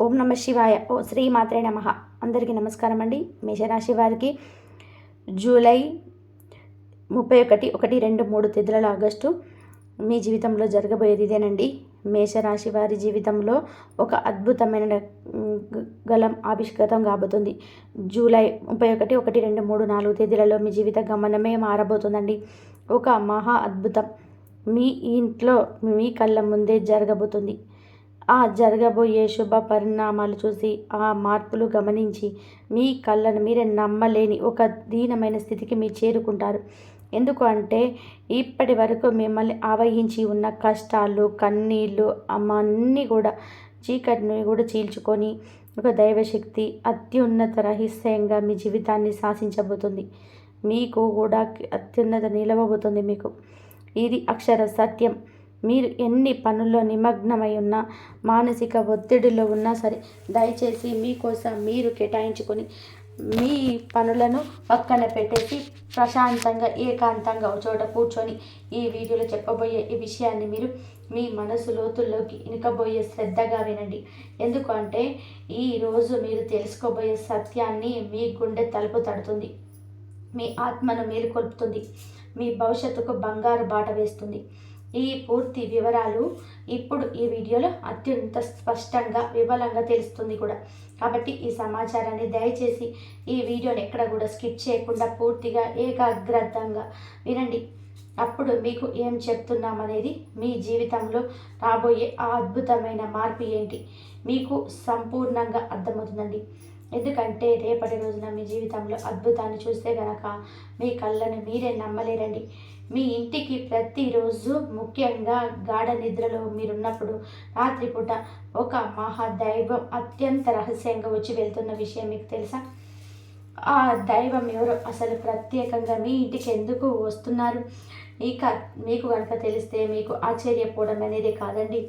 ఓం నమ శివాయ. ఓ శ్రీ మాత్రే నమ. అందరికీ నమస్కారం అండి. మేషరాశి వారికి జూలై 31, 1, 2, 3 తేదీల ఆగస్టు మీ జీవితంలో జరగబోయేది ఇదేనండి. మేషరాశి వారి జీవితంలో ఒక అద్భుతమైన గలం ఆవిష్కృతం కాబోతుంది. జూలై 31, 1, 2, 3, 4 తేదీలలో మీ జీవిత గమనమే మారబోతుందండి. ఒక మహా అద్భుతం మీ ఇంట్లో మీ కళ్ళ ముందే జరగబోతుంది. ఆ జరగబోయే శుభ పరిణామాలు చూసి, ఆ మార్పులు గమనించి మీ కళ్ళను మీరే నమ్మలేని ఒక దీనమైన స్థితికి మీరు చేరుకుంటారు. ఎందుకు అంటే ఇప్పటి వరకు మిమ్మల్ని ఆవహించి ఉన్న కష్టాలు, కన్నీళ్ళు అన్నీ కూడా చీకటిని కూడా చీల్చుకొని ఒక దైవశక్తి అత్యున్నత రహస్యంగా మీ జీవితాన్ని శాసించబోతుంది. మీకు కూడా అత్యున్నత నిలవబోతుంది. మీకు ఇది అక్షర సత్యం. మీరు ఎన్ని పనుల్లో నిమగ్నమై ఉన్నా, మానసిక ఒత్తిడిలో ఉన్నా సరే, దయచేసి మీకోసం మీరు కేటాయించుకొని మీ పనులను పక్కన పెట్టేసి ప్రశాంతంగా ఏకాంతంగా ఒక చోట కూర్చొని ఈ వీడియోలో చెప్పబోయే ఈ విషయాన్ని మీరు మీ మనసు లోతుల్లోకి ఇనకబోయే శ్రద్ధగా వినండి. ఎందుకంటే ఈరోజు మీరు తెలుసుకోబోయే సత్యాన్ని మీ గుండె తలుపు తడుతుంది, మీ ఆత్మను మేలుకొల్పుతుంది, మీ భవిష్యత్తుకు బంగారు బాట వేస్తుంది. ఈ పూర్తి వివరాలు ఇప్పుడు ఈ వీడియోలో అత్యంత స్పష్టంగా వివరంగా తెలుస్తుంది కూడా. కాబట్టి ఈ సమాచారాన్ని దయచేసి ఈ వీడియోని ఎక్కడ కూడా స్కిప్ చేయకుండా పూర్తిగా ఏకాగ్రతంగా వినండి. అప్పుడు మీకు ఏం చెప్తున్నామనేది మీ జీవితంలో రాబోయే ఆ అద్భుతమైన మార్పు ఏంటి మీకు సంపూర్ణంగా అర్థమవుతుందండి. ఎందుకంటే రేపటి రోజున మీ జీవితంలో అద్భుతాన్ని చూస్తే గనక మీ కళ్ళను మీరే నమ్మలేరండి. మీ ఇంటికి ప్రతిరోజు, ముఖ్యంగా గాఢ నిద్రలో మీరున్నప్పుడు రాత్రిపూట ఒక మహాదైవం అత్యంత రహస్యంగా వచ్చి వెళ్తున్న విషయం మీకు తెలుసా? ఆ దైవం ఎవరో, అసలు ప్రత్యేకంగా మీ ఇంటికి ఎందుకు వస్తున్నారు ఇక మీకు కనుక తెలిస్తే మీకు ఆశ్చర్యపోవడం అనేది కాదండి,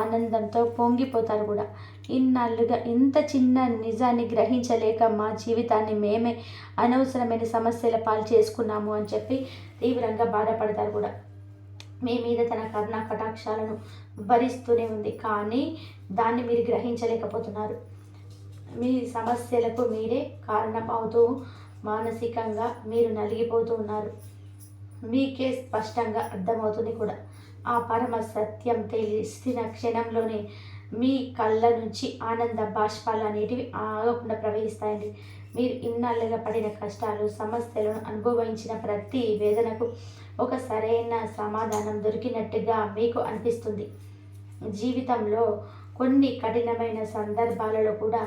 ఆనందంతో పొంగిపోతారు కూడా. ఇన్నాళ్ళుగా ఇంత చిన్న నిజాన్ని గ్రహించలేక మా జీవితాన్ని మేమే అనవసరమైన సమస్యల పాలు చేసుకున్నాము అని చెప్పి తీవ్రంగా బాధపడతారు కూడా. మీ మీద తన కరుణ కటాక్షాలను భరిస్తూనే ఉంది, కానీ దాన్ని మీరు గ్రహించలేకపోతున్నారు. మీ సమస్యలకు మీరే కారణం అవుతూ మానసికంగా మీరు నలిగిపోతూ ఉన్నారు. మీకే స్పష్టంగా అర్థమవుతుంది కూడా. ఆ పరమ సత్యం తెలిసిన క్షణంలోనే మీ కళ్ళ నుంచి ఆనంద బాష్పాలు అనేటివి ఆగకుండా ప్రవహిస్తాయండి. మీరు ఇన్నాళ్ళుగా పడిన కష్టాలు, సమస్యలను అనుభవించిన ప్రతి వేదనకు ఒక సరైన సమాధానం దొరికినట్టుగా మీకు అనిపిస్తుంది. జీవితంలో కొన్ని కఠినమైన సందర్భాలలో కూడా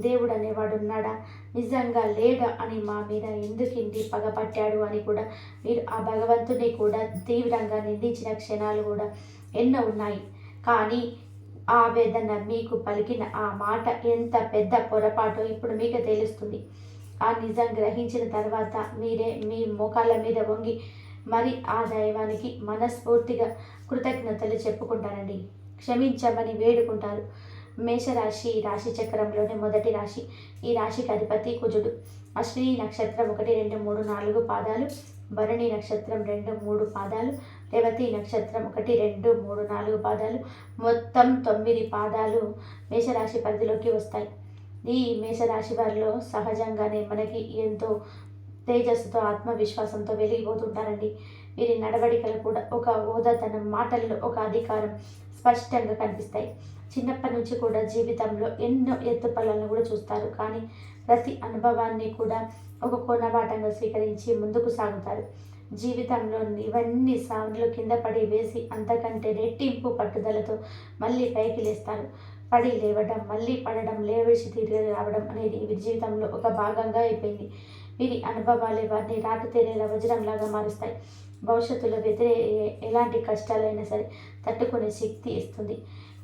దేవుడు అనేవాడు ఉన్నాడా, నిజంగా లేడా అని మా మీద ఎందుకింది పగపట్టాడు అని కూడా మీరు ఆ భగవంతుని కూడా తీవ్రంగా నిందించిన క్షణాలు కూడా ఎన్నో ఉన్నాయి. కానీ ఆ వేదన మీకు పలికిన ఆ మాట ఎంత పెద్ద పొరపాటో ఇప్పుడు మీకు తెలుస్తుంది. ఆ నిజం గ్రహించిన తర్వాత మీరే మీ మోకాళ్ళ మీద వంగి మరి ఆ దైవానికి మనస్ఫూర్తిగా కృతజ్ఞతలు చెప్పుకుంటారండి, క్షమించమని వేడుకుంటారు. మేషరాశి రాశి చక్రంలోని మొదటి రాశి. ఈ రాశికి అధిపతి కుజుడు. అశ్విని నక్షత్రం 1, 2, 3, 4 పాదాలు, భరణి నక్షత్రం 2, 3 పాదాలు, రేవతి నక్షత్రం 1, 2, 3, 4 పాదాలు, మొత్తం 9 పాదాలు మేషరాశి పరిధిలోకి వస్తాయి. ఈ మేషరాశి వారిలో సహజంగానే మనకి ఎంతో తేజస్సుతో, ఆత్మవిశ్వాసంతో వెలిగిపోతుంటారండి. వీరి నడవడికలు కూడా ఒక హోదాతనం, మాటల్లో ఒక అధికారం స్పష్టంగా కనిపిస్తాయి. చిన్నప్పటి నుంచి కూడా జీవితంలో ఎన్నో ఎత్తుపల్లను కూడా చూస్తారు, కానీ ప్రతి అనుభవాన్ని కూడా ఒక కొనబాటంగా స్వీకరించి ముందుకు సాగుతారు. జీవితంలో ఇవన్నీ సాగులు కింద పడి వేసి అంతకంటే రెట్టింపు పట్టుదలతో మళ్ళీ పైకి లేస్తారు. పడి లేవడం, మళ్ళీ పడడం, లేవేసి తిరిగి రావడం అనేది వీరి జీవితంలో ఒక భాగంగా అయిపోయింది. వీరి అనుభవాలే వారిని రాటు తేలేలా వజ్రంలాగా మారుస్తాయి. భవిష్యత్తులో ఎలాంటి కష్టాలైనా సరే తట్టుకునే శక్తి ఇస్తుంది.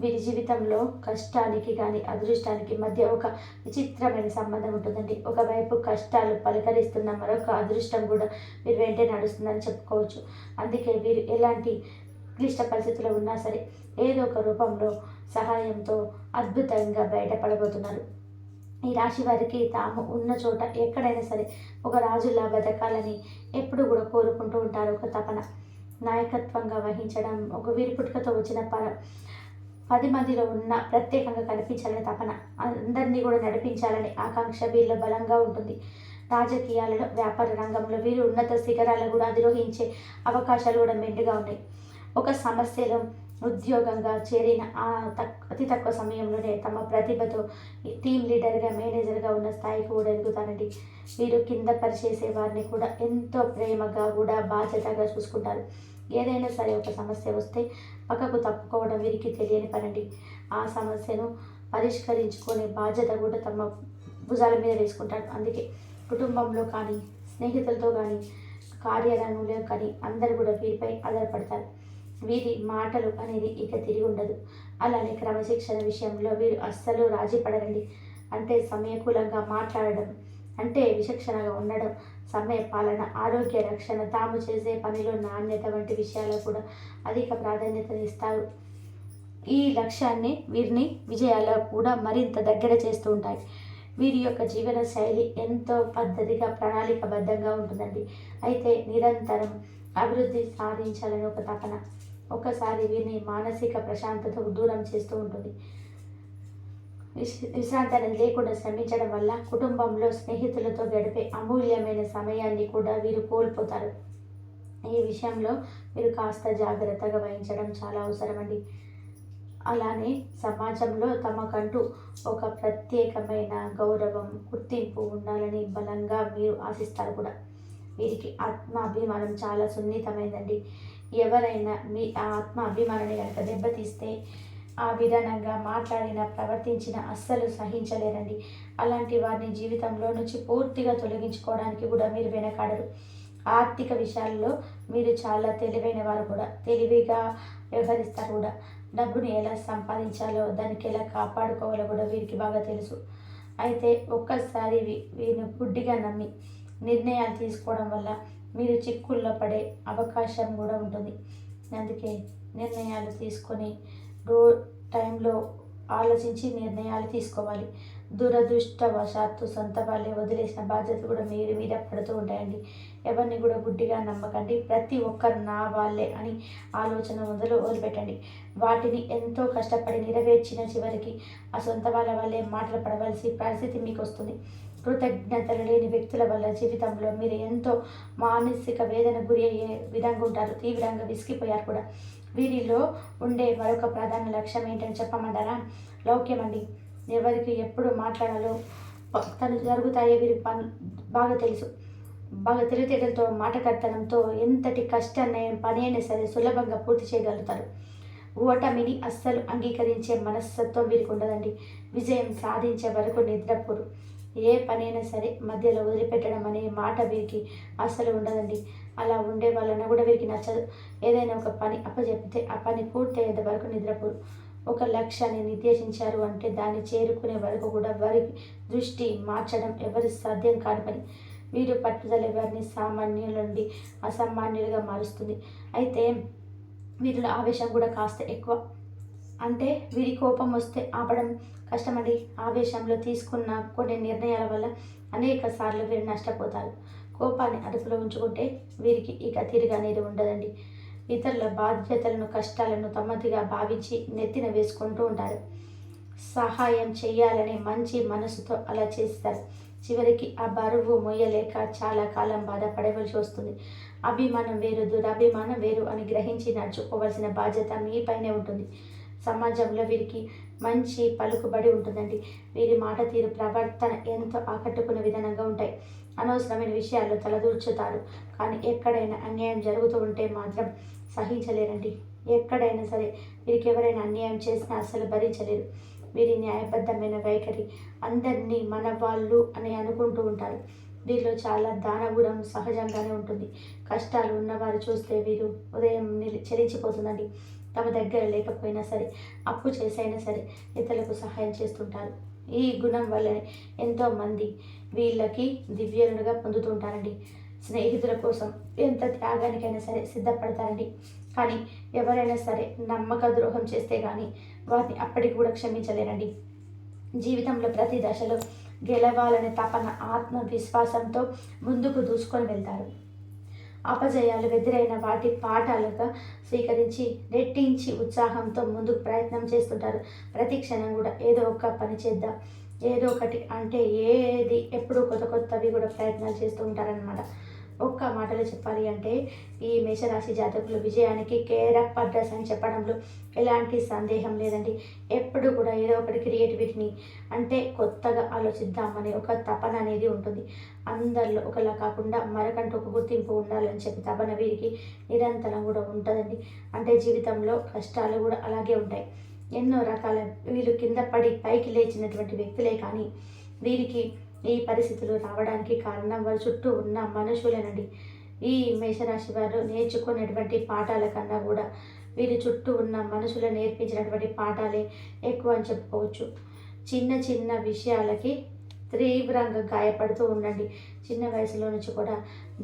వీరి జీవితంలో కష్టానికి కానీ అదృష్టానికి మధ్య ఒక విచిత్రమైన సంబంధం ఉంటుందండి. ఒకవైపు కష్టాలు పలకరిస్తున్న మరొక అదృష్టం కూడా వీరు వెంటే నడుస్తుందని చెప్పుకోవచ్చు. అందుకే వీరు ఎలాంటి క్లిష్ట పరిస్థితుల్లో ఉన్నా సరే ఏదో ఒక రూపంలో సహాయంతో అద్భుతంగా బయటపడబోతున్నారు. ఈ రాశి వారికి తాము ఉన్న చోట ఎక్కడైనా సరే ఒక రాజులా బతకాలని ఎప్పుడు కూడా కోరుకుంటూ ఉంటారు. ఒక తపన, నాయకత్వంగా వహించడం ఒక వీరి పుట్టుకతో వచ్చిన 10 మందిలో ఉన్న ప్రత్యేకంగా కనిపించాలనే తపన, అందరినీ కూడా నడిపించాలనే ఆకాంక్ష వీళ్ళ బలంగా ఉంటుంది. రాజకీయాలలో, వ్యాపార రంగంలో వీరు ఉన్నత శిఖరాలు కూడా అధిరోహించే అవకాశాలు కూడా మెండుగా ఉన్నాయి. ఒక సమస్యలో ఉద్యోగంగా చేరిన అతి తక్కువ సమయంలోనే తమ ప్రతిభతో టీం లీడర్గా, మేనేజర్గా ఉన్న స్థాయికి కూడా ఎదుగుతారండి. వీరు కింద పనిచేసే వారిని కూడా ఎంతో ప్రేమగా కూడా బాధ్యతగా చూసుకుంటారు. ఏదైనా సరే ఒక సమస్య వస్తే పక్కకు తప్పుకోవడం వీరికి తెలియని పనండి. ఆ సమస్యను పరిష్కరించుకునే బాధ్యత కూడా తమ భుజాల మీద వేసుకుంటారు. అందుకే కుటుంబంలో కానీ, స్నేహితులతో కానీ, కార్యాలయంలో కానీ అందరూ కూడా వీరిపై ఆధారపడతారు. వీరి మాటలు అనేది ఇక తిరిగి ఉండదు. అలానే క్రమశిక్షణ విషయంలో వీరు అస్సలు రాజీ పడరండి. అంటే సమయకూలంగా మాట్లాడడం, అంటే విచక్షణగా ఉండడం, సమయ పాలన, ఆరోగ్య రక్షణ, తాము చేసే పనిలో నాణ్యత వంటి విషయాలకు కూడా అధిక ప్రాధాన్యతనిస్తారు. ఈ లక్ష్యాన్ని వీరిని విజయాల్లో కూడా మరింత దగ్గర చేస్తూ ఉంటాయి. వీరి యొక్క జీవన శైలి ఎంతో పద్ధతిగా, ప్రణాళికబద్ధంగా ఉంటుందండి. అయితే నిరంతరం అభివృద్ధి సాధించాలని ఒక తపన ఒకసారి వీరిని మానసిక ప్రశాంతతకు దూరం చేస్తూ ఉంటుంది. విశ్రాంతి అనేది లేకుండా శ్రమించడం వల్ల కుటుంబంలో స్నేహితులతో గడిపే అమూల్యమైన సమయాన్ని కూడా వీరు కోల్పోతారు. ఈ విషయంలో మీరు కాస్త జాగ్రత్తగా వహించడం చాలా అవసరమండి. అలానే సమాజంలో తమకంటూ ఒక ప్రత్యేకమైన గౌరవం, గుర్తింపు ఉండాలని బలంగా మీరు ఆశిస్తారు కూడా. వీరికి ఆత్మాభిమానం చాలా సున్నితమైందండి. ఎవరైనా మీ ఆత్మాభిమానాన్ని కనుక దెబ్బతీస్తే ఆ విధానంగా మాట్లాడిన, ప్రవర్తించిన అస్సలు సహించలేరండి. అలాంటి వారిని జీవితంలో నుంచి పూర్తిగా తొలగించుకోవడానికి కూడా మీరు వెనకాడరు. ఆర్థిక విషయాల్లో మీరు చాలా తెలివైన వారు కూడా, తెలివిగా వ్యవహరిస్తారు కూడా. డబ్బుని ఎలా సంపాదించాలో, దానికి ఎలా కాపాడుకోవాలో కూడా వీరికి బాగా తెలుసు. అయితే ఒక్కసారి వీరిని గుడ్డిగా నమ్మి నిర్ణయాలు తీసుకోవడం వల్ల మీరు చిక్కుల్లో పడే అవకాశం కూడా ఉంటుంది. అందుకే నిర్ణయాలు తీసుకొని టైంలో ఆలోచించి నిర్ణయాలు తీసుకోవాలి. దురదృష్టవశాత్తు సొంత వాళ్ళే వదిలేసిన బాధ్యత కూడా మీరు మీద పడుతూ ఉంటాయండి. ఎవరిని కూడా గుడ్డిగా నమ్మకండి. ప్రతి ఒక్కరు నా వాళ్ళే అని ఆలోచన వదిలిపెట్టండి. వాటిని ఎంతో కష్టపడి నెరవేర్చిన చివరికి ఆ సొంత వాళ్ళ వల్లే మాటలు పడవలసి పరిస్థితి మీకు వస్తుంది. కృతజ్ఞతలు లేని వ్యక్తుల వల్ల జీవితంలో మీరు ఎంతో మానసిక వేదన గురి అయ్యే విధంగా ఉంటారు. తీవ్రంగా విసిగిపోయారు కూడా. వీరిలో ఉండే మరొక ప్రధాన లక్ష్యం ఏంటని చెప్పమంటారా? లౌక్యం అండి. ఎవరికి ఎప్పుడు మాట్లాడాలో తను జరుగుతాయో వీరికి బాగా తెలుసు. బాగా తెలివితేటలతో, మాటకర్తనంతో ఎంతటి కష్టాన్ని పని అయినా సరే సులభంగా పూర్తి చేయగలుగుతారు. ఓటమిని అస్సలు అంగీకరించే మనస్తత్వం వీరికి ఉండదండి. విజయం సాధించే వరకు నిద్రపోరు. ఏ పనైనా సరే మధ్యలో వదిలిపెట్టడం అనే మాట వీరికి అస్సలు ఉండదండి. అలా ఉండే వాళ్ళన్నా కూడా వీరికి నచ్చదు. ఏదైనా ఒక పని అప్పచెప్తే ఆ పని పూర్తయ్యేంత వరకు నిద్రపోరు. ఒక లక్ష్యాన్ని నిర్దేశించారు అంటే దాన్ని చేరుకునే వరకు కూడా వారికి దృష్టి మార్చడం ఎవరి సాధ్యం కాని పని. వీరు పట్టుదల ఎవరిని సామాన్యుల నుండి అసామాన్యులుగా మారుస్తుంది. అయితే వీరిలో ఆవేశం కూడా కాస్త ఎక్కువ. అంటే వీరి కోపం వస్తే ఆపడం కష్టమండి. ఆవేశంలో తీసుకున్న కొన్ని నిర్ణయాల వల్ల అనేక సార్లు వీరు నష్టపోతారు. కోపాన్ని అదుపులో ఉంచుకుంటే వీరికి ఇక తిరిగి అనేది ఉండదండి. ఇతరుల బాధ్యతలను, కష్టాలను తమదిగా భావించి నెత్తిన వేసుకుంటూ ఉంటారు. సహాయం చేయాలనే మంచి మనసుతో అలా చేస్తారు. చివరికి ఆ బరువు మొయ్యలేక చాలా కాలం బాధపడవలసి వస్తుంది. అభిమానం వేరు, దురభిమానం వేరు అని గ్రహించి నడుచుకోవాల్సిన బాధ్యత మీపైనే ఉంటుంది. సమాజంలో వీరికి మంచి పలుకుబడి ఉంటుందండి. వీరి మాట తీరు, ప్రవర్తన ఎంతో ఆకట్టుకునే విధానంగా ఉంటాయి. అనవసరమైన విషయాల్లో తలదూర్చుతారు. కానీ ఎక్కడైనా అన్యాయం జరుగుతూ ఉంటే మాత్రం సహించలేరండి. ఎక్కడైనా సరే వీరికి ఎవరైనా అన్యాయం చేసినా అస్సలు భరించలేరు. వీరి న్యాయబద్ధమైన వైఖరి అందరినీ మన వాళ్ళు అని అనుకుంటూ ఉంటారు. వీరిలో చాలా దానగుణం సహజంగానే ఉంటుంది. కష్టాలు ఉన్నవారు చూస్తే వీరు ఉదయం చెలించిపోతుందండి. తమ దగ్గర లేకపోయినా సరే, అప్పు చేసైనా సరే ఇతరులకు సహాయం చేస్తుంటారు. ఈ గుణం వల్లనే ఎంతోమంది వీళ్ళకి దివ్యులుగా పొందుతుంటారండి. స్నేహితుల కోసం ఎంత త్యాగానికైనా సరే సిద్ధపడతారండి. కానీ ఎవరైనా సరే నమ్మక ద్రోహం చేస్తే కానీ వారిని అప్పటికి కూడా క్షమించలేరండి. జీవితంలో ప్రతి దశలో గెలవాలనే తపన, ఆత్మవిశ్వాసంతో ముందుకు దూసుకొని వెళ్తారు. అపజయాలు ఎదురైన వాటి పాఠాలుగా స్వీకరించి రెట్టించి ఉత్సాహంతో ముందుకు ప్రయత్నం చేస్తుంటారు. ప్రతి క్షణం కూడా ఏదో ఒక పని చేద్దాం, ఏదో ఒకటి అంటే ఏది ఎప్పుడు కొత్త కొత్తవి కూడా ప్రయత్నాలు చేస్తూ ఉంటారనమాట. ఒక్క మాటలో చెప్పాలి అంటే ఈ మేషరాశి జాతకులు విజయానికి కేరప్ అడ్రస్ అని చెప్పడంలో ఎలాంటి సందేహం లేదండి. ఎప్పుడు కూడా ఏదో ఒకటి క్రియేటివిటీని అంటే కొత్తగా ఆలోచిద్దామనే ఒక తపన అనేది ఉంటుంది. అందరిలో ఒకలా కాకుండా మరకంటూ ఒక గుర్తింపు ఉండాలని చెప్పి తపన వీరికి నిరంతరం కూడా ఉంటుందండి. అంటే జీవితంలో కష్టాలు కూడా అలాగే ఉంటాయి. ఎన్నో రకాల వీళ్ళు కింద పడి పైకి లేచినటువంటి వ్యక్తులే కానీ వీరికి ఈ పరిస్థితులు రావడానికి కారణం వారి చుట్టూ ఉన్న మనుషులేనండి. ఈ మేషరాశి వారు నేర్చుకునేటువంటి పాఠాల కన్నా కూడా వీరి చుట్టూ ఉన్న మనుషులు నేర్పించినటువంటి పాఠాలే ఎక్కువ అని చెప్పుకోవచ్చు. చిన్న చిన్న విషయాలకి తీవ్రంగా గాయపడుతూ ఉండండి. చిన్న వయసులో నుంచి కూడా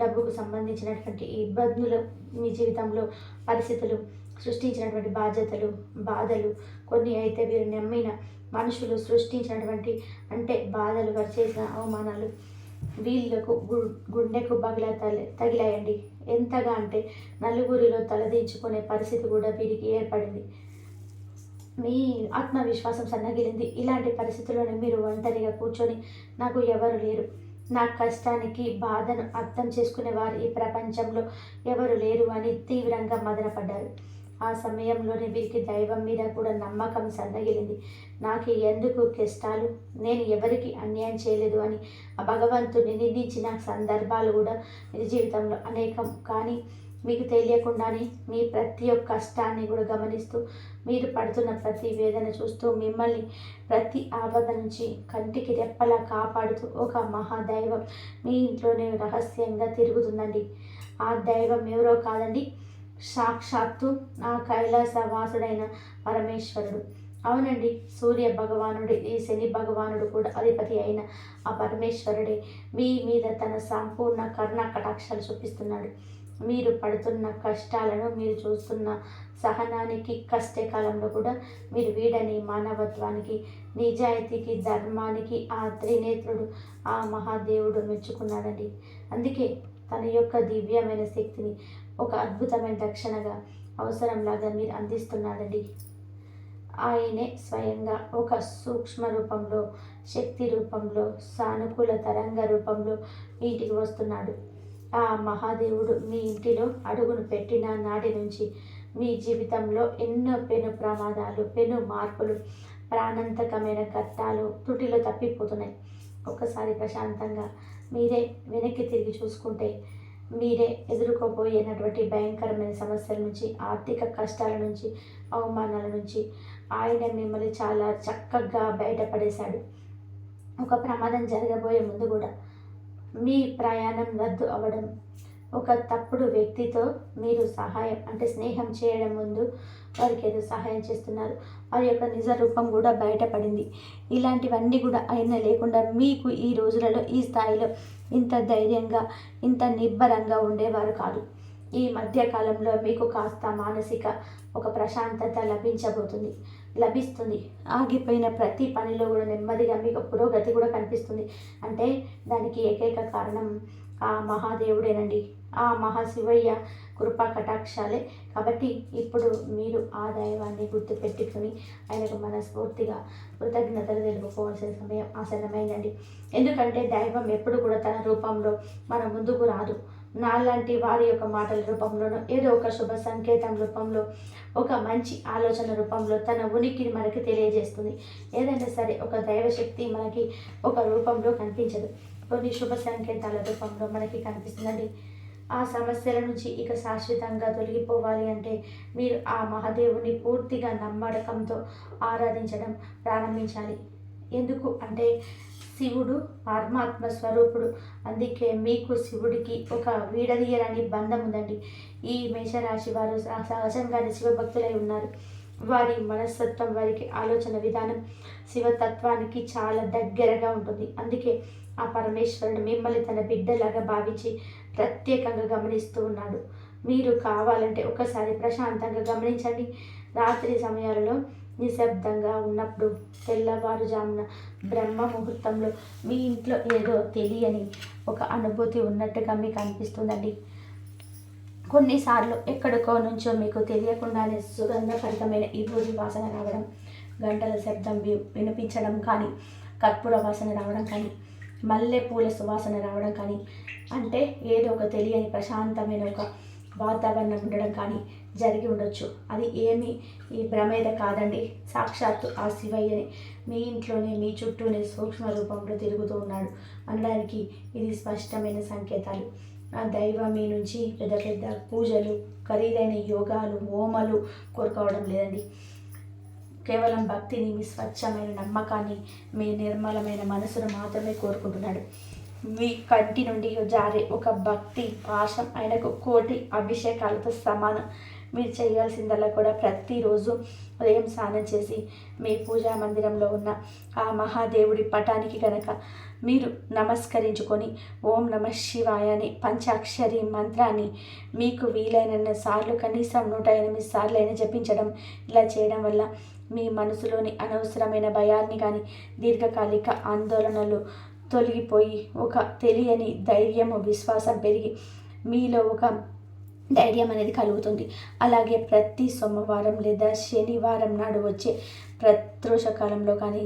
డబ్బుకు సంబంధించినటువంటి ఇబ్బందులు మీ జీవితంలో పరిస్థితులు సృష్టించినటువంటి బాధ్యతలు బాధలు కొన్ని అయితే వీరు నమ్మిన మనుషులు సృష్టించినటువంటి అంటే బాధలు వారు చేసిన అవమానాలు వీళ్ళకు గుండెకు తగిలాయండి. ఎంతగా అంటే నలుగురిలో తలదించుకునే పరిస్థితి కూడా వీరికి ఏర్పడింది. మీ ఆత్మవిశ్వాసం సన్నగిలింది. ఇలాంటి పరిస్థితుల్లోనే మీరు ఒంటరిగా కూర్చొని నాకు ఎవరు లేరు, నా కష్టానికి బాధను అర్థం చేసుకునేవారు ఈ ప్రపంచంలో ఎవరు లేరు అని తీవ్రంగా మదనపడ్డారు. ఆ సమయంలోనే వీరికి దైవం మీద కూడా నమ్మకం సన్నగిలింది. నాకు ఎందుకు కష్టాలు, నేను ఎవరికి అన్యాయం చేయలేదు అని ఆ భగవంతుని నిందించిన సందర్భాలు కూడా మీ జీవితంలో అనేకం. కానీ మీకు తెలియకుండానే మీ ప్రతి ఒక్క కష్టాన్ని కూడా గమనిస్తూ మీరు పడుతున్న ప్రతి వేదన చూస్తూ మిమ్మల్ని ప్రతి ఆపద నుంచి కంటికి రెప్పలా కాపాడుతూ ఒక మహాదైవం మీ ఇంట్లోనే రహస్యంగా తిరుగుతుందండి. ఆ దైవం ఎవరో కాదండి, సాక్షాత్తు ఆ కైలాసవాసుడైన పరమేశ్వరుడు. అవునండి, సూర్య భగవానుడు ఈ శని భగవానుడు కూడా అధిపతి అయిన ఆ పరమేశ్వరుడే మీ మీద తన సంపూర్ణ కరుణా కటాక్షాలు చూపిస్తున్నాడు. మీరు పడుతున్న కష్టాలను, మీరు చూస్తున్న సహనానికి, కష్టకాలంలో కూడా మీరు వీడని మానవత్వానికి, నిజాయితీకి, ధర్మానికి ఆ త్రినేత్రుడు ఆ మహాదేవుడు మెచ్చుకున్నాడండి. అందుకే తన యొక్క దివ్యమైన శక్తిని ఒక అద్భుతమైన రక్షణగా అవసరంలాగా మీరు అందిస్తున్నాడండి. ఆయనే స్వయంగా ఒక సూక్ష్మ రూపంలో, శక్తి రూపంలో, సానుకూల తరంగ రూపంలో ఇంటికి వస్తున్నాడు. ఆ మహాదేవుడు మీ ఇంటిలో అడుగును పెట్టిన నాటి నుంచి మీ జీవితంలో ఎన్నో పెను ప్రమాదాలు, పెను మార్పులు, ప్రాణాంతకమైన ఘట్టాలు తుటిలో తప్పిపోతున్నాయి. ఒకసారి ప్రశాంతంగా మీరే వెనక్కి తిరిగి చూసుకుంటే మీరే ఎదుర్కోబోయేనటువంటి భయంకరమైన సమస్యల నుంచి, ఆర్థిక కష్టాల నుంచి, అవమానాల నుంచి ఆయన మిమ్మల్ని చాలా చక్కగా బయటపడేశాడు. ఒక ప్రమాదం జరగబోయే ముందు కూడా మీ ప్రయాణం రద్దు అవ్వడం, ఒక తప్పుడు వ్యక్తితో మీరు సహాయం అంటే స్నేహం చేయడం ముందు వారికి ఏదో సహాయం చేస్తున్నారు, వారి యొక్క నిజ రూపం కూడా బయటపడింది. ఇలాంటివన్నీ కూడా అయినా లేకుండా మీకు ఈ రోజులలో ఈ స్థాయిలో ఇంత ధైర్యంగా ఇంత నిబ్బరంగా ఉండేవారు కాదు. ఈ మధ్యకాలంలో మీకు కాస్త మానసిక ఒక ప్రశాంతత లభిస్తుంది. ఆగిపోయిన ప్రతి పనిలో కూడా నెమ్మదిగా మీకు పురోగతి కూడా కనిపిస్తుంది. అంటే దానికి ఏకైక కారణం ఆ మహాదేవుడేనండి, ఆ మహాశివయ్య కృపా కటాక్షాలే. కాబట్టి ఇప్పుడు మీరు ఆ దైవాన్ని గుర్తుపెట్టుకుని ఆయనకు మనస్ఫూర్తిగా కృతజ్ఞతలు తెలుపుకోవాల్సిన సమయం ఆసన్నమైందండి. ఎందుకంటే దైవం ఎప్పుడు కూడా తన రూపంలో మన ముందుకు రాదు. నాలాంటి వారి యొక్క మాటల రూపంలోనూ, ఏదో ఒక శుభ సంకేతం రూపంలో, ఒక మంచి ఆలోచన రూపంలో తన ఉనికిని మనకి తెలియజేస్తుంది. ఏదైనా సరే ఒక దైవశక్తి మనకి ఒక రూపంలో కనిపించదు, కొన్ని శుభ సంకేతాల రూపంలో మనకి కనిపిస్తుందండి. ఆ సమస్యల నుంచి ఇక శాశ్వతంగా తొలగిపోవాలి అంటే మీరు ఆ మహాదేవుని పూర్తిగా నమ్మకంతో ఆరాధించడం ప్రారంభించాలి. ఎందుకు అంటే శివుడు పరమాత్మ స్వరూపుడు. అందుకే మీకు శివుడికి ఒక వీడదీయరాని బంధం ఉందండి. ఈ మేషరాశి వారు సహజంగానే శివభక్తులై ఉన్నారు. వారి మనస్తత్వం, వారికి ఆలోచన విధానం శివతత్వానికి చాలా దగ్గరగా ఉంటుంది. అందుకే ఆ పరమేశ్వరుడు మిమ్మల్ని తన బిడ్డలాగా భావించి ప్రత్యేకంగా గమనిస్తూ ఉన్నాడు. మీరు కావాలంటే ఒకసారి ప్రశాంతంగా గమనించండి. రాత్రి సమయాలలో నిశ్శబ్దంగా ఉన్నప్పుడు, తెల్లవారుజామున బ్రహ్మ ముహూర్తంలో మీ ఇంట్లో ఏదో తెలియని ఒక అనుభూతి ఉన్నట్టుగా మీకు అనిపిస్తుందండి. కొన్నిసార్లు ఎక్కడికో నుంచో మీకు తెలియకుండానే సుగంధభరితమైన ఈ బూది వాసన రావడం, గంటల శబ్దం వినిపించడం కానీ, కర్పూర వాసన రావడం కానీ, మల్లె పూల సువాసన రావడం కానీ, అంటే ఏదో ఒక తెలియని ప్రశాంతమైన ఒక వాతావరణం ఉండడం కానీ జరిగి ఉండొచ్చు. అది ఏమి ఈ భ్రమేద కాదండి, సాక్షాత్తు ఆ శివయ్యని మీ ఇంట్లోనే మీ చుట్టూనే సూక్ష్మ రూపంలో తిరుగుతూ ఉన్నాడు అనడానికి ఇది స్పష్టమైన సంకేతాలు. ఆ దైవం మీ నుంచి పెద్ద పెద్ద పూజలు, ఖరీదైన యోగాలు, హోమాలు కోరుకోవడం లేదండి. కేవలం భక్తిని, మీ స్వచ్ఛమైన నమ్మకాన్ని, మీ నిర్మలమైన మనసును మాత్రమే కోరుకుంటున్నాడు. మీ కంటి నుండి జారే ఒక భక్తి పాశం ఆయనకు కోటి అభిషేకాలతో సమానం. మీరు చేయాల్సిందల్లా కూడా ప్రతిరోజు ఉదయం స్నానం చేసి మీ పూజా మందిరంలో ఉన్న ఆ మహాదేవుడి పటానికి కనుక మీరు నమస్కరించుకొని ఓం నమ శివాయ అని పంచాక్షరి మంత్రాన్ని మీకు వీలైన సార్లు, కనీసం 108 సార్లు అయినా జపించడం. ఇలా చేయడం వల్ల మీ మనసులోని అనవసరమైన భయాన్ని కానీ, దీర్ఘకాలిక ఆందోళనలు తొలగిపోయి ఒక తెలియని ధైర్యము, విశ్వాసం పెరిగి మీలో ఒక ధైర్యం అనేది కలుగుతుంది. అలాగే ప్రతి సోమవారం లేదా శనివారం నాడు వచ్చే ప్రదోషకాలంలో కానీ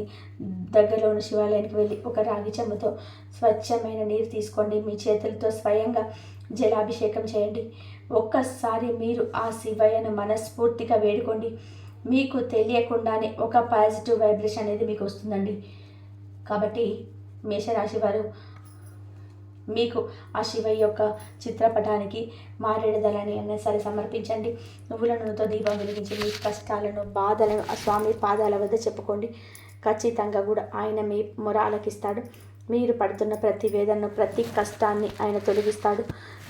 దగ్గరలో ఉన్న శివాలయానికి వెళ్ళి ఒక రాగి చెంబుతో స్వచ్ఛమైన నీరు తీసుకోండి. మీ చేతులతో స్వయంగా జలాభిషేకం చేయండి. ఒక్కసారి మీరు ఆ శివయ్యను మనస్ఫూర్తిగా వేడుకోండి. మీకు తెలియకుండానే ఒక పాజిటివ్ వైబ్రేషన్ అనేది మీకు వస్తుందండి. కాబట్టి మేషరాశి వారు మీకు ఆ శివయ్య యొక్క చిత్రపటానికి మారేడు దళాన్ని అయినా సరే సమర్పించండి. నువ్వుల నూనెతో దీపం వెలిగించి మీ కష్టాలను, బాధలను ఆ స్వామి పాదాల వద్ద చెప్పుకోండి. ఖచ్చితంగా కూడా ఆయన మీ మొర ఆలకిస్తాడు. మీరు పడుతున్న ప్రతి వేదనను, ప్రతి కష్టాన్ని ఆయన తొలగిస్తాడు.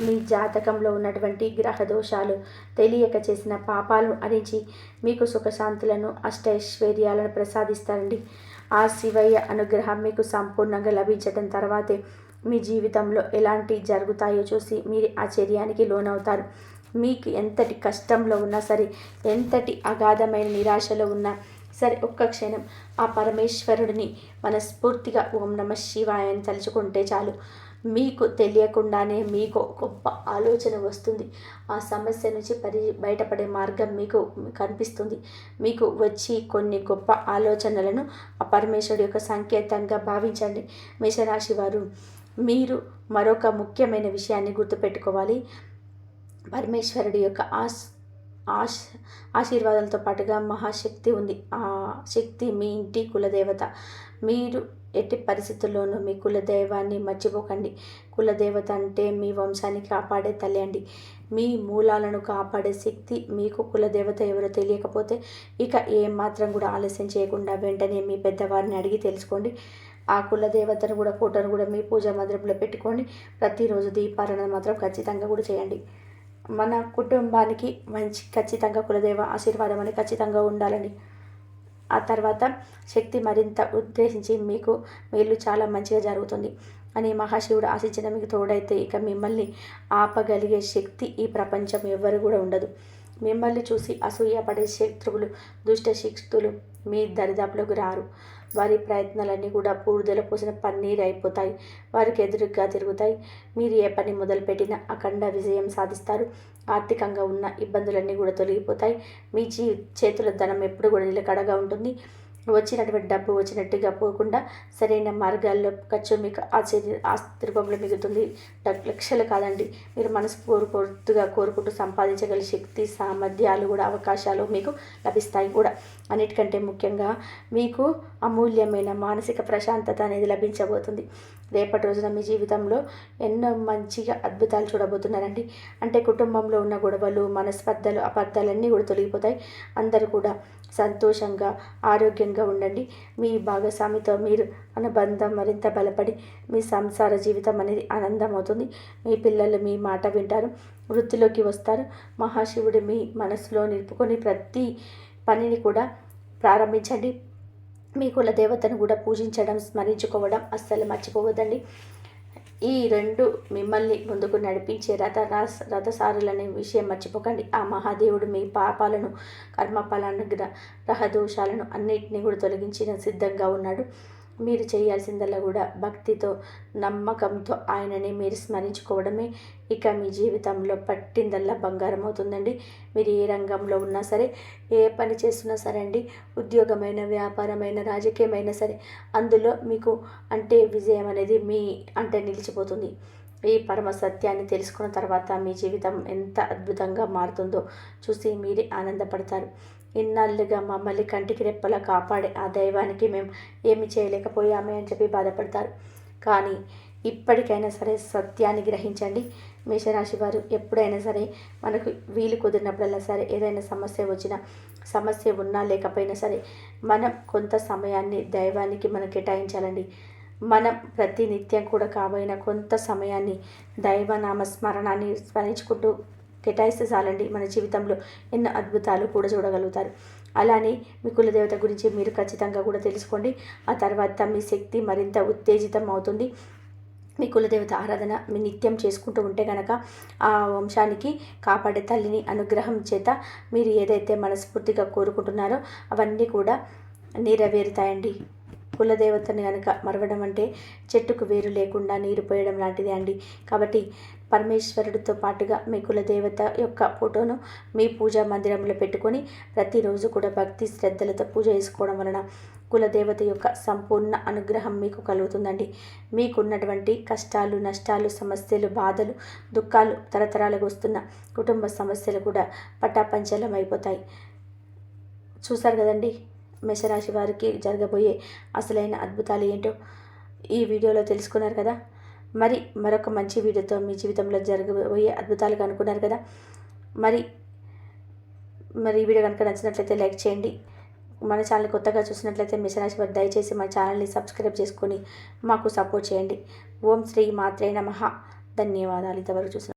మీ జాతకంలో ఉన్నటువంటి గ్రహ దోషాలు, తెలియక చేసిన పాపాలను అరించి మీకు సుఖశాంతులను, అష్టైశ్వర్యాలను ప్రసాదిస్తారండి. ఆ శివయ్య అనుగ్రహం మీకు సంపూర్ణంగా లభించడం తర్వాతే మీ జీవితంలో ఎలాంటి జరుగుతాయో చూసి మీరు ఆశ్చర్యానికి లోనవుతారు. మీకు ఎంతటి కష్టంలో ఉన్నా సరే, ఎంతటి అగాధమైన నిరాశలో ఉన్నా సరే, ఒక్క క్షణం ఆ పరమేశ్వరుడిని మనస్ఫూర్తిగా ఓం నమ శివాయ అని తలుచుకుంటే చాలు. మీకు తెలియకుండానే మీకు గొప్ప ఆలోచన వస్తుంది. ఆ సమస్య నుంచి బయటపడే మార్గం మీకు కనిపిస్తుంది. మీకు వచ్చి కొన్ని గొప్ప ఆలోచనలను ఆ పరమేశ్వరుడి యొక్క సంకేతంగా భావించండి. మేషరాశి వారు, మీరు మరొక ముఖ్యమైన విషయాన్ని గుర్తుపెట్టుకోవాలి. పరమేశ్వరుడి యొక్క ఆశీర్వాదాలతో పాటుగా మహాశక్తి ఉంది. ఆ శక్తి మీ ఇంటి కులదేవత. మీరు ఎట్టి పరిస్థితుల్లోనూ మీ కులదైవాన్ని మర్చిపోకండి. కులదేవత అంటే మీ వంశాన్ని కాపాడే తల్లి అండి. మీ మూలాలను కాపాడే శక్తి మీకు కులదేవత ఎవరో తెలియకపోతే ఇక ఏమాత్రం కూడా ఆలస్యం చేయకుండా వెంటనే మీ పెద్దవారిని అడిగి తెలుసుకోండి. ఆ కులదేవతను కూడా, ఫోటోను కూడా మీ పూజా మందిరంలో పెట్టుకోండి. ప్రతిరోజు దీపారాధన మాత్రం ఖచ్చితంగా కూడా చేయండి. మన కుటుంబానికి మంచి ఖచ్చితంగా కులదేవ ఆశీర్వాదం అనేది ఖచ్చితంగా ఉండాలండి. ఆ తర్వాత శక్తి మరింత ఉద్దేశించి మీకు మేలు చాలా మంచిగా జరుగుతుంది అని మహాశివుడు ఆశించిన మీకు తోడైతే ఇక మిమ్మల్ని ఆపగలిగే శక్తి ఈ ప్రపంచం ఎవ్వరు కూడా ఉండదు. మిమ్మల్ని చూసి అసూయపడే శత్రువులు, దుష్ట శక్తులు మీ దరిదాపులోకి రారు. వారి ప్రయత్నాలన్నీ కూడా బూడిదలో పోసిన పన్నీరు అయిపోతాయి. వారికి ఎదురుగా తిరుగుతాయి. మీరు ఏ పని మొదలుపెట్టినా అఖండ విజయం సాధిస్తారు. ఆర్థికంగా ఉన్న ఇబ్బందులన్నీ కూడా తొలగిపోతాయి. మీ చేతుల ధనం ఎప్పుడు కూడా నిలకడగా ఉంటుంది. వచ్చినటువంటి డబ్బు వచ్చినట్టుగా పోకుండా సరైన మార్గాల్లో ఖర్చు మీకు ఆస్తి రూపంలో మిగులుతుంది. లక్షలు కాదండి, మీరు మనస్ఫూర్తిగా కోరుకుంటూ సంపాదించగల శక్తి, సామర్థ్యాలు కూడా, అవకాశాలు మీకు లభిస్తాయి కూడా. అన్నిటికంటే ముఖ్యంగా మీకు అమూల్యమైన మానసిక ప్రశాంతత అనేది లభించబోతుంది. రేపటి రోజున మీ జీవితంలో ఎన్నో మంచిగా అద్భుతాలు చూడబోతున్నారండి. అంటే కుటుంబంలో ఉన్న గొడవలు, మనస్పర్ధలు, అపార్థాలన్నీ కూడా తొలగిపోతాయి. అందరూ కూడా సంతోషంగా, ఆరోగ్యంగా ఉండండి. మీ భాగస్వామితో మీరు అనుబంధం మరింత బలపడి మీ సంసార జీవితం అనేది ఆనందం అవుతుంది. మీ పిల్లలు మీ మాట వింటారు, వృత్తిలోకి వస్తారు. మహాశివుడు మీ మనసులో నిలుపుకొని ప్రతి పనిని కూడా ప్రారంభించండి. మీ కుల దేవతను కూడా పూజించడం, స్మరించుకోవడం అస్సలు మర్చిపోవద్దండి. ఈ రెండు మిమ్మల్ని ముందుకు నడిపించే రథసారులనే విషయం మర్చిపోకండి. ఆ మహాదేవుడు మీ పాపాలను, కర్మఫలాలను, గ్రహదోషాలను అన్నిటినీ కూడా తొలగించిన సిద్ధంగా ఉన్నాడు. మీరు చేయాల్సిందల్లా కూడా భక్తితో నమ్మకంతో ఆయనని మీరు స్మరించుకోవడమే. ఇక మీ జీవితంలో పట్టిందల్లా బంగారం అవుతుందండి. మీరు ఏ రంగంలో ఉన్నా సరే, ఏ పని చేస్తున్నా సరే అండి, ఉద్యోగమైన, వ్యాపారమైన, రాజకీయమైనా సరే, అందులో మీకు అంటే విజయం అనేది మీ అంటే నిలిచిపోతుంది. ఈ పరమ సత్యాన్ని తెలుసుకున్న తర్వాత మీ జీవితం ఎంత అద్భుతంగా మారుతుందో చూసి మీరే ఆనందపడతారు. ఇన్నాళ్ళుగా మమ్మల్ని కంటికి రెప్పలా కాపాడే ఆ దైవానికి మేము ఏమి చేయలేకపోయామే అని చెప్పి బాధపడతారు. కానీ ఇప్పటికైనా సరే సత్యాన్ని గ్రహించండి. మేషరాశి వారు ఎప్పుడైనా సరే మనకు వీలు కుదిరినప్పుడల్లా సరే, ఏదైనా సమస్య వచ్చినా, సమస్య ఉన్నా లేకపోయినా సరే, మనం కొంత సమయాన్ని దైవానికి మనం కేటాయించాలండి. మనం ప్రతి నిత్యం కూడా కాబోయిన కొంత సమయాన్ని దైవనామ స్మరణాన్ని స్మరించుకుంటూ కేటాయిస్తే చాలండి. మన జీవితంలో ఎన్నో అద్భుతాలు కూడా చూడగలుగుతారు. అలానే మీ కులదేవత గురించి మీరు ఖచ్చితంగా కూడా తెలుసుకోండి. ఆ తర్వాత మీ శక్తి మరింత ఉత్తేజితం అవుతుంది. మీ కులదేవత ఆరాధన మీ నిత్యం చేసుకుంటూ ఉంటే కనుక ఆ వంశానికి కాపాడే తల్లిని అనుగ్రహం చేత మీరు ఏదైతే మనస్ఫూర్తిగా కోరుకుంటున్నారో అవన్నీ కూడా నెరవేరుతాయండి. కులదేవతని కనుక మరవడం అంటే చెట్టుకు వేరు లేకుండా నీరు పోయడం లాంటిదే అండి. కాబట్టి పరమేశ్వరుడితో పాటుగా మీ కులదేవత యొక్క ఫోటోను మీ పూజా మందిరంలో పెట్టుకొని ప్రతిరోజు కూడా భక్తి శ్రద్ధలతో పూజ చేసుకోవడం వలన కులదేవత యొక్క సంపూర్ణ అనుగ్రహం మీకు కలుగుతుందండి. మీకున్నటువంటి కష్టాలు, నష్టాలు, సమస్యలు, బాధలు, దుఃఖాలు, తరతరాలకు వస్తున్న కుటుంబ సమస్యలు కూడా పటాపంచలం అయిపోతాయి. చూసారు కదండి మేషరాశి వారికి జరగబోయే అసలైన అద్భుతాలు ఏంటో ఈ వీడియోలో తెలుసుకున్నారు కదా. మరి మరొక మంచి వీడియోతో మీ జీవితంలో జరగబోయే అద్భుతాలు అనుకున్నారు కదా. మరి ఈ వీడియో కనుక నచ్చినట్లయితే లైక్ చేయండి. మన ఛానల్ కొత్తగా చూసినట్లయితే మేషరాశి వారు దయచేసి మా ఛానల్ని సబ్స్క్రైబ్ చేసుకొని మాకు సపోర్ట్ చేయండి. ఓం శ్రీ మాత్రే నమః. ధన్యవాదాలు. ఇంతవరకు చూసిన